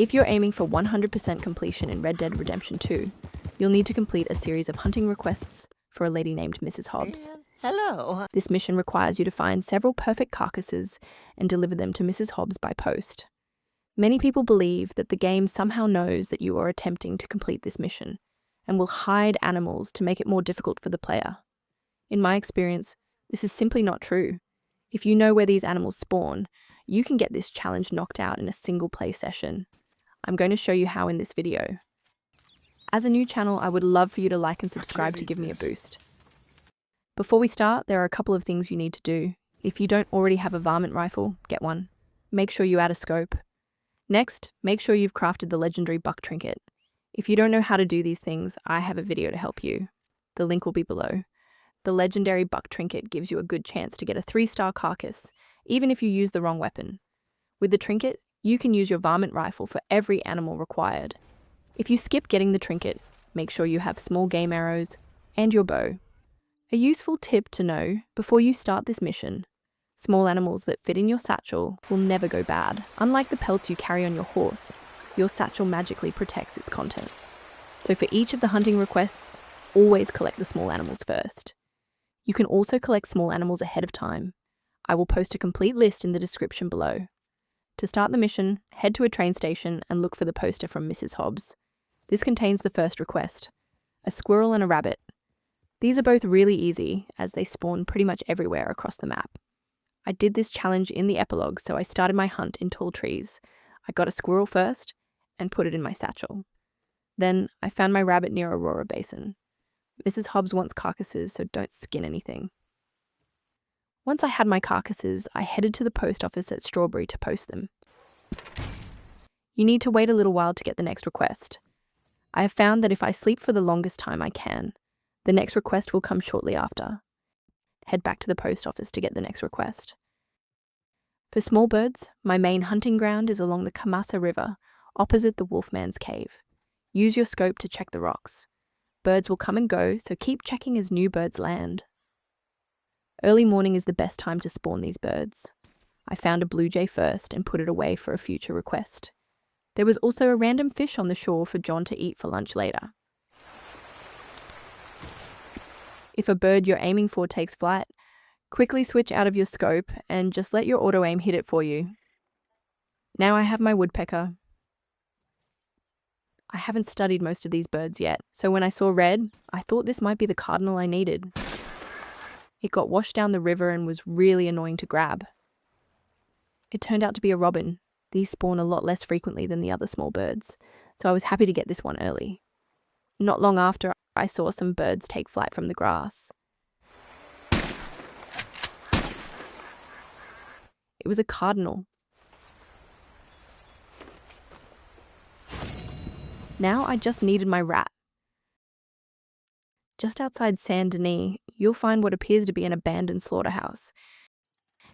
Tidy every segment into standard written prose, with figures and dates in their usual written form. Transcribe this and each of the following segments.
If you're aiming for 100% completion in Red Dead Redemption 2, you'll need to complete a series of hunting requests for a lady named Mrs Hobbs. Hello. This mission requires you to find several perfect carcasses and deliver them to Mrs Hobbs by post. Many people believe that the game somehow knows that you are attempting to complete this mission and will hide animals to make it more difficult for the player. In my experience, this is simply not true. If you know where these animals spawn, you can get this challenge knocked out in a single play session. I'm going to show you how in this video. As a new channel, I would love for you to like and subscribe to give me a boost. Before we start, there are a couple of things you need to do. If you don't already have a varmint rifle, get one. Make sure you add a scope. Next, make sure you've crafted the legendary buck trinket. If you don't know how to do these things, I have a video to help you. The link will be below. The legendary buck trinket gives you a good chance to get a 3-star carcass, even if you use the wrong weapon. With the trinket, you can use your varmint rifle for every animal required. If you skip getting the trinket, make sure you have small game arrows and your bow. A useful tip to know before you start this mission: small animals that fit in your satchel will never go bad. Unlike the pelts you carry on your horse, your satchel magically protects its contents. So for each of the hunting requests, always collect the small animals first. You can also collect small animals ahead of time. I will post a complete list in the description below. To start the mission, head to a train station and look for the poster from Mrs Hobbs. This contains the first request: a squirrel and a rabbit. These are both really easy, as they spawn pretty much everywhere across the map. I did this challenge in the epilogue, so I started my hunt in tall trees. I got a squirrel first and put it in my satchel. Then I found my rabbit near Aurora Basin. Mrs Hobbs wants carcasses, so don't skin anything. Once I had my carcasses, I headed to the post office at Strawberry to post them. You need to wait a little while to get the next request. I have found that if I sleep for the longest time I can, the next request will come shortly after. Head back to the post office to get the next request. For small birds, my main hunting ground is along the Kamasa River, opposite the Wolfman's Cave. Use your scope to check the rocks. Birds will come and go, so keep checking as new birds land. Early morning is the best time to spawn these birds. I found a blue jay first and put it away for a future request. There was also a random fish on the shore for John to eat for lunch later. If a bird you're aiming for takes flight, quickly switch out of your scope and just let your auto-aim hit it for you. Now I have my woodpecker. I haven't studied most of these birds yet, so when I saw red, I thought this might be the cardinal I needed. It got washed down the river and was really annoying to grab. It turned out to be a robin. These spawn a lot less frequently than the other small birds, so I was happy to get this one early. Not long after, I saw some birds take flight from the grass. It was a cardinal. Now I just needed my rat. Just outside Saint Denis, you'll find what appears to be an abandoned slaughterhouse.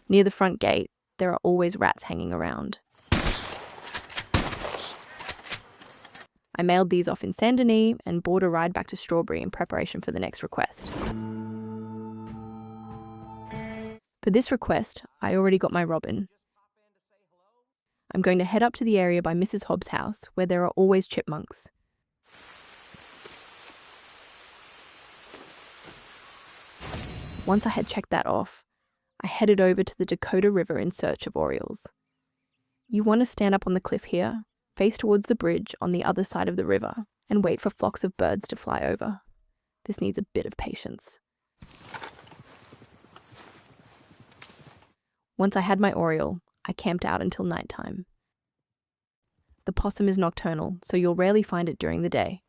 Near the front gate, there are always rats hanging around. I mailed these off in Saint Denis and bought a ride back to Strawberry in preparation for the next request. For this request, I already got my robin. I'm going to head up to the area by Mrs Hobbs' house, where there are always chipmunks. Once I had checked that off, I headed over to the Dakota River in search of orioles. You want to stand up on the cliff here, face towards the bridge on the other side of the river, and wait for flocks of birds to fly over. This needs a bit of patience. Once I had my oriole, I camped out until nighttime. The possum is nocturnal, so you'll rarely find it during the day.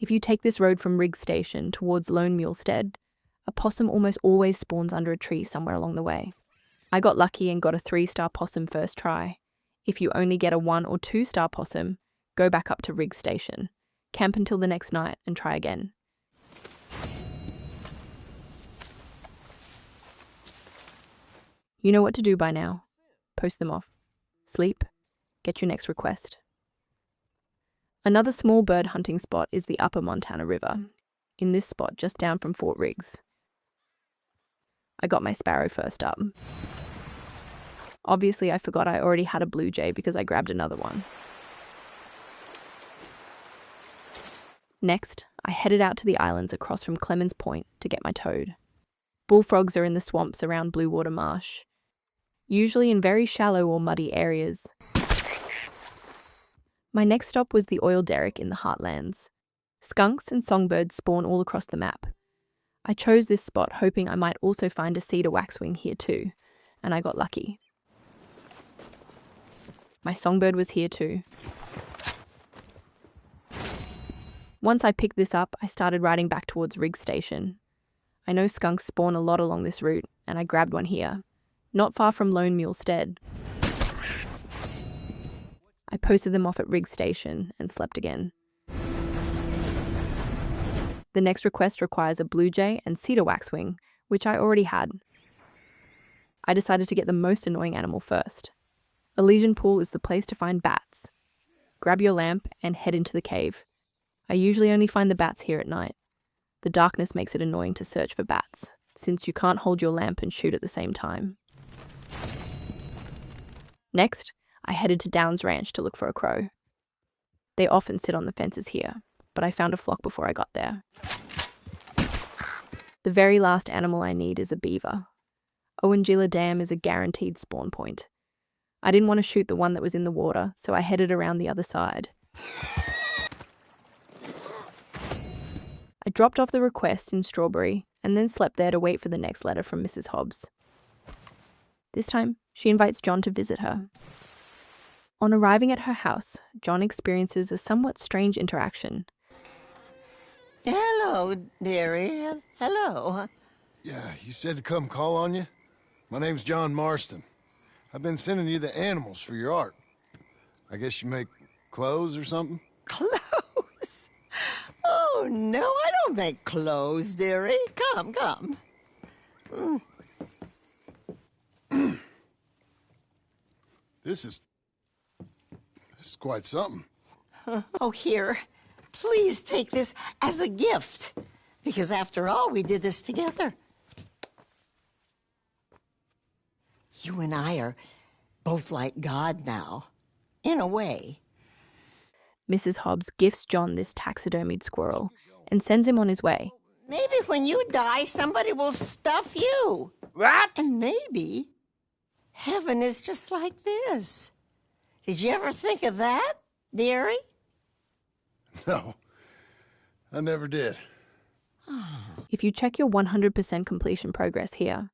If you take this road from Riggs Station towards Lone Mule Stead, a possum almost always spawns under a tree somewhere along the way. I got lucky and got a 3-star possum first try. If you only get a 1- or 2-star possum, go back up to Riggs Station, camp until the next night and try again. You know what to do by now. Post them off. Sleep. Get your next request. Another small bird hunting spot is the Upper Montana River, in this spot just down from Fort Riggs. I got my sparrow first up. Obviously, I forgot I already had a blue jay because I grabbed another one. Next, I headed out to the islands across from Clemens Point to get my toad. Bullfrogs are in the swamps around Blue Water Marsh, usually in very shallow or muddy areas. My next stop was the oil derrick in the heartlands. Skunks and songbirds spawn all across the map. I chose this spot hoping I might also find a cedar waxwing here too, and I got lucky. My songbird was here too. Once I picked this up, I started riding back towards Riggs Station. I know skunks spawn a lot along this route, and I grabbed one here, not far from Lone Mule Stead. I posted them off at Riggs Station and slept again. The next request requires a blue jay and cedar waxwing, which I already had. I decided to get the most annoying animal first. Elysian Pool is the place to find bats. Grab your lamp and head into the cave. I usually only find the bats here at night. The darkness makes it annoying to search for bats, since you can't hold your lamp and shoot at the same time. Next, I headed to Downs Ranch to look for a crow. They often sit on the fences here, but I found a flock before I got there. The very last animal I need is a beaver. Owanjila Dam is a guaranteed spawn point. I didn't want to shoot the one that was in the water, so I headed around the other side. I dropped off the request in Strawberry and then slept there to wait for the next letter from Mrs Hobbs. This time, she invites John to visit her. On arriving at her house, John experiences a somewhat strange interaction. Hello, dearie. Hello. Yeah, you said to come call on you? My name's John Marston. I've been sending you the animals for your art. I guess you make clothes or something? Clothes? Oh, no, I don't make clothes, dearie. Come. This is quite something. Oh, here. Please take this as a gift. Because after all, we did this together. You and I are both like God now, in a way. Mrs Hobbs gifts John this taxidermied squirrel and sends him on his way. Maybe when you die, somebody will stuff you. What? And maybe heaven is just like this. Did you ever think of that, dearie? No, I never did. If you check your 100% completion progress here,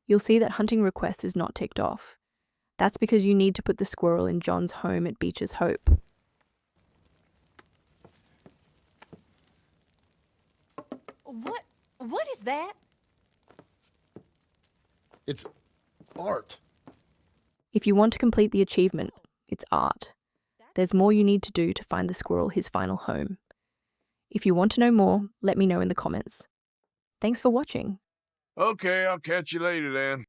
you'll see that hunting request is not ticked off. That's because you need to put the squirrel in John's home at Beech's Hope. What is that? It's art. If you want to complete the achievement, it's art. There's more you need to do to find the squirrel his final home. If you want to know more, let me know in the comments. Thanks for watching. Okay, I'll catch you later then.